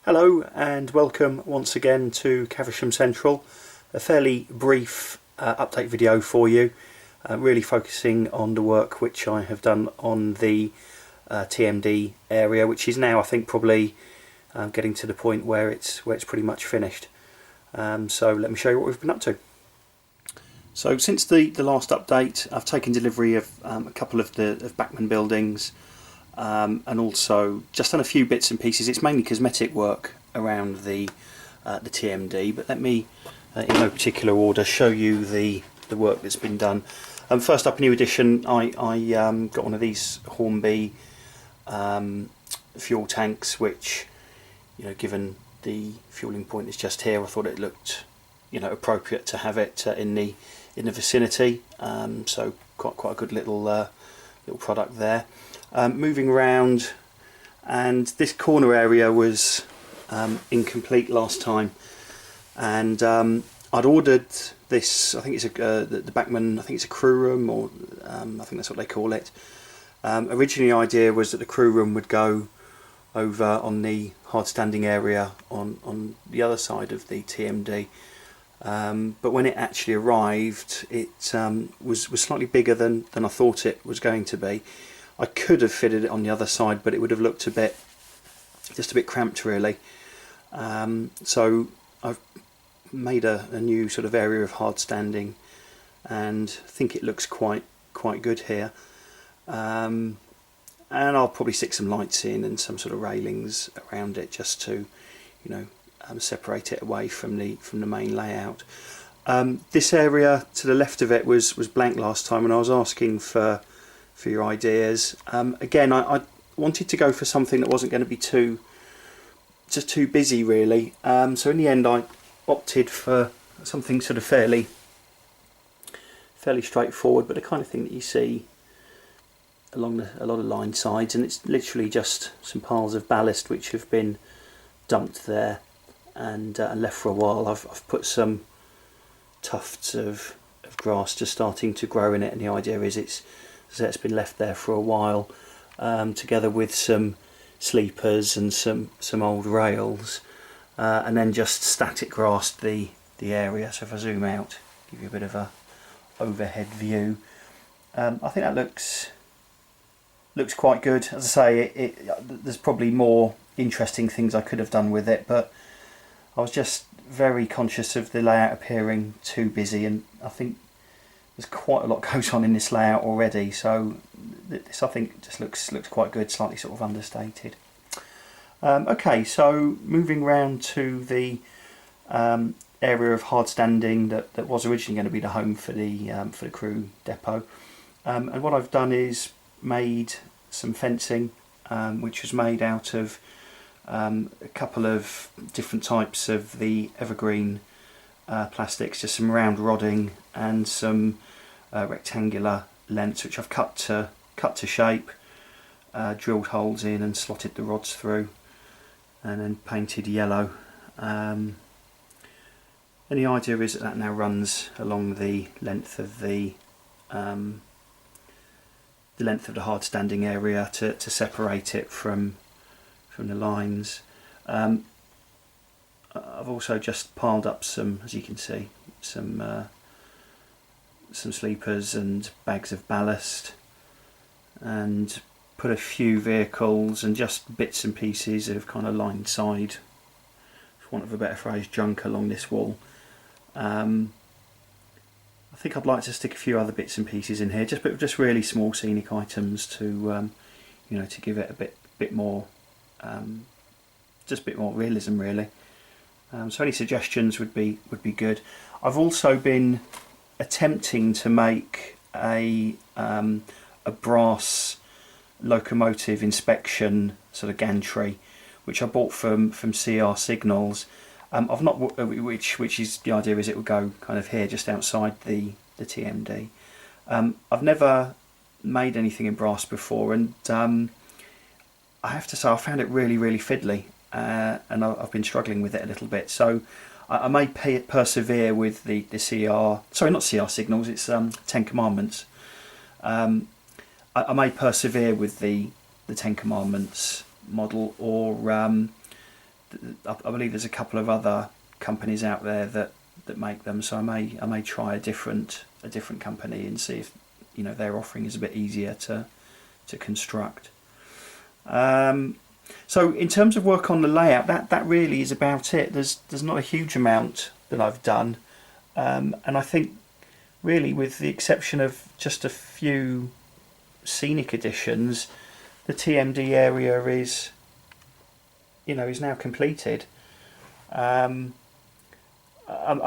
Hello and welcome once again to Caversham Central. A fairly brief update video for you, really focusing on the work which I have done on the TMD area, which is now I think probably getting to the point where it's pretty much finished. So let me show you what we've been up to. So since the last update, I've taken delivery of a couple of the Bachmann buildings. And also just done a few bits and pieces. It's mainly cosmetic work around the TMD, but let me, in no particular order, show you the work that's been done. First up, a new addition. I got one of these Hornby fuel tanks, which, you know, given the fueling point is just here, I thought it looked, you know, appropriate to have it in the vicinity. So quite a good little product there. Moving around, and this corner area was incomplete last time, and I'd ordered this, I think it's the Bachmann, I think it's a crew room, or I think that's what they call it. Originally the idea was that the crew room would go over on the hard standing area on the other side of the TMD, but when it actually arrived, it was slightly bigger than I thought it was going to be. I could have fitted it on the other side, but it would have looked just a bit cramped really. So I've made a new sort of area of hard standing, and I think it looks quite good here. And I'll probably stick some lights in and some sort of railings around it, just to, you know, separate it away from the main layout. This area to the left of it was blank last time, and I was asking for your ideas. Again, I wanted to go for something that wasn't going to be too busy really. So in the end I opted for something sort of fairly straightforward, but the kind of thing that you see along a lot of line sides, and it's literally just some piles of ballast which have been dumped there and left for a while. I've put some tufts of grass just starting to grow in it, and the idea is it's been left there for a while, together with some sleepers and some old rails, and then just static grassed the area. So if I zoom out, give you a bit of a overhead view, I think that looks quite good. As I say, there's probably more interesting things I could have done with it, but I was just very conscious of the layout appearing too busy, and I think there's quite a lot goes on in this layout already, so this I think just looks quite good, slightly sort of understated. Okay, so moving round to the area of hard standing that was originally going to be the home for the crew depot, and what I've done is made some fencing, which was made out of a couple of different types of the evergreen plastics, just some round rodding and some rectangular lengths, which I've cut to shape, drilled holes in and slotted the rods through, and then painted yellow. And the idea is that now runs along the length of the hard standing area to separate it from the lines. I've also just piled up some, as you can see, some sleepers and bags of ballast, and put a few vehicles and just bits and pieces of kind of line side, for want of a better phrase, junk along this wall. I think I'd like to stick a few other bits and pieces in here, just really small scenic items to you know, to give it a bit more, just a bit more realism really. So any suggestions would be good. I've also been attempting to make a brass locomotive inspection sort of gantry, which I bought from CR Signals. I've not, which is, the idea is it would go kind of here just outside the TMD. I've never made anything in brass before, and I have to say I found it really fiddly, and I've been struggling with it a little bit. So I may persevere with the CR, sorry, not CR Signals, it's 10 Commandments. I may persevere with the 10 Commandments model, or I believe there's a couple of other companies out there that make them, so I may try a different company and see if their offering is a bit easier to construct. So in terms of work on the layout, that really is about it. There's not a huge amount that I've done, and I think really, with the exception of just a few scenic additions, the TMD area is now completed. I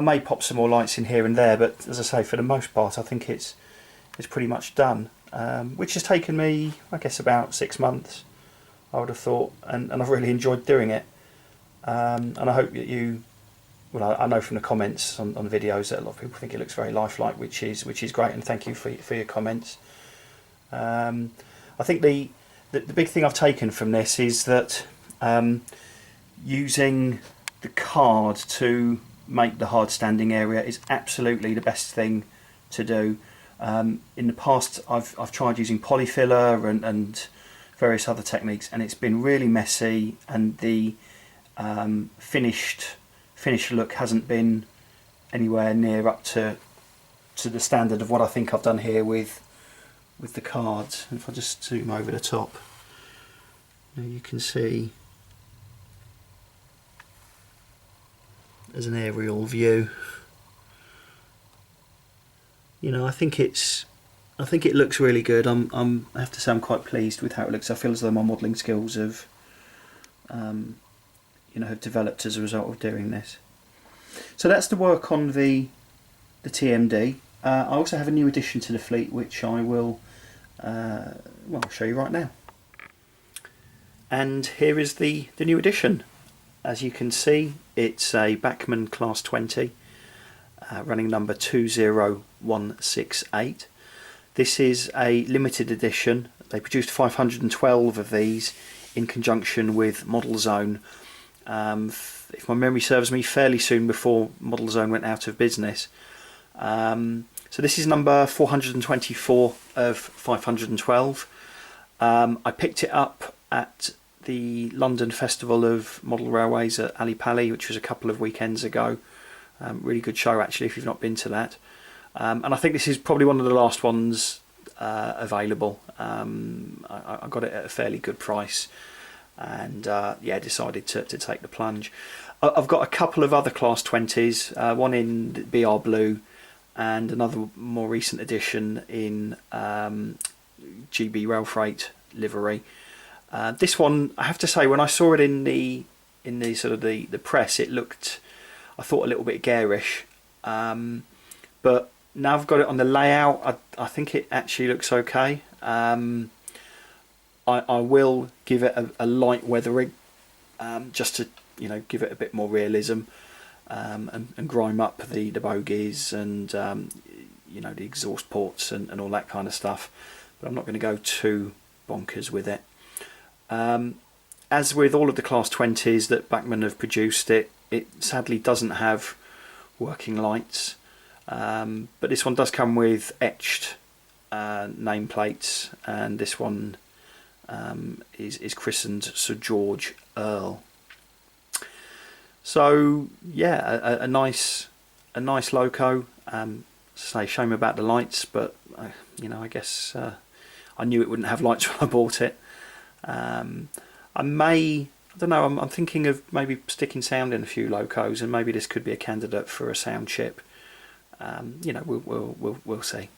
may pop some more lights in here and there, but as I say, for the most part, I think it's pretty much done, which has taken me, I guess, about 6 months, I would have thought, and I've really enjoyed doing it. And I hope that I know from the comments on the videos that a lot of people think it looks very lifelike, which is great, and thank you for your comments. I think the big thing I've taken from this is that using the card to make the hard standing area is absolutely the best thing to do. In the past, I've tried using polyfiller and various other techniques, and it's been really messy, and the finished look hasn't been anywhere near up to the standard of what I think I've done here with the cards. And if I just zoom over the top, you can see as an aerial view. I think it looks really good. I have to say I'm quite pleased with how it looks. I feel as though my modelling skills have have developed as a result of doing this. So that's the work on the TMD. I also have a new addition to the fleet, which I will I'll show you right now. And here is the new addition. As you can see, it's a Bachmann Class 20, running number 20168. This is a limited edition. They produced 512 of these in conjunction with Model Zone. If my memory serves me, fairly soon before Model Zone went out of business. So this is number 424 of 512. I picked it up at the London Festival of Model Railways at Ali Pali, which was a couple of weekends ago. Really good show, actually, if you've not been to that. And I think this is probably one of the last ones available. I got it at a fairly good price, and decided to take the plunge. I've got a couple of other Class 20s, one in BR Blue and another more recent edition in GB Rail Freight livery. This one, I have to say, when I saw it in the sort of the press, it looked, I thought, a little bit garish. But now I've got it on the layout, I think it actually looks okay. I will give it a light weathering, just to give it a bit more realism, and grime up the bogies and the exhaust ports and all that kind of stuff. But I'm not going to go too bonkers with it. As with all of the Class 20s that Bachmann have produced, it sadly doesn't have working lights, but this one does come with etched nameplates, and this one is christened Sir George Earl. So yeah, a nice loco. Say shame about the lights, but I guess I knew it wouldn't have lights when I bought it. I don't know, I'm thinking of maybe sticking sound in a few locos, and maybe this could be a candidate for a sound chip. We'll see.